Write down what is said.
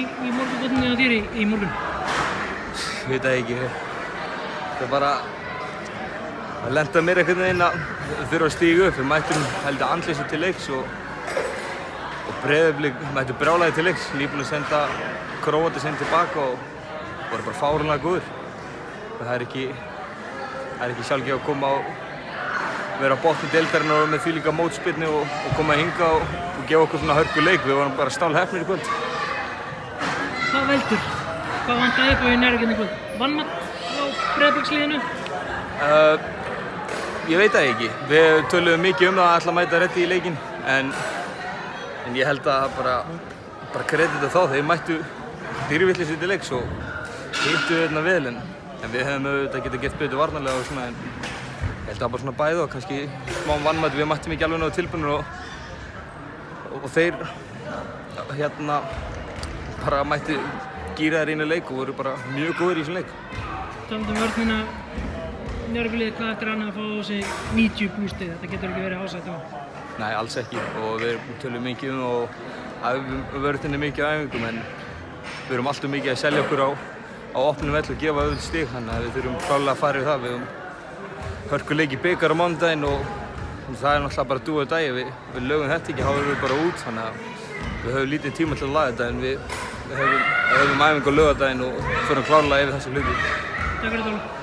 í morgunbóttinni á þér í morgun? Ég veit það ekki. Það bara að lenda mér einhvern veginn að þurfa að stíga upp. Við mættum heldur andleysi til leiks og Breiðablik mættu brjálæði til leiks. Nýbúin að senda Króata sinn tilbaka og voru bara fáránlega góður. Það er ekki sjálfgefið að koma og vera á botni deildarinnar og með þvílíka mótspyrnu og koma hingað og gefa okkur svona hörku leik. Við vorum bara stálheppnir í kvöld. Hvað veldur? Hvað vantaði upp á í Njarðvík í kvöld? Vanmat á Breiðabliksliðinu? Ég veit það ekki. Við töluðum mikið um það að ætla að mæta reddi í leikinn en ég held að bara kredita þá. Þeir mættu dýrvillis til leiks og hittu þarna vel en við hefðum auðvitað getað gert betur varnarlega og svona en ég held að það var bara svona bæði og kannski smá vannmætt. Við mættum ekki alveg náðu tilbúinir og þeir bara mættu gíraðir inn í leik og voru bara mjög góðir í þessum leik. Talandi vörnina, Njarðvík hvað eftir annað að fá á sig 90 bústig, þetta getur ekki verið hásætt á? Nei, alls ekki og við tölum mikið og vörnin mikið á æfingum en við erum alltaf mikið að selja okkur á opnum velli og gefa öll stig þannig að við þurfum klárlega að fara yfir það. Við höfum hörkuleik í bikar á mánudaginn og það er náttúrulega bara dúa dagi. Við lögum þetta ekki, háum við bara út þannig að við höfum lítið tíma til að laga þetta en við höfum æfingu á laugardaginn og förum klárlega yfir þessi hluti. Takk fyrir það.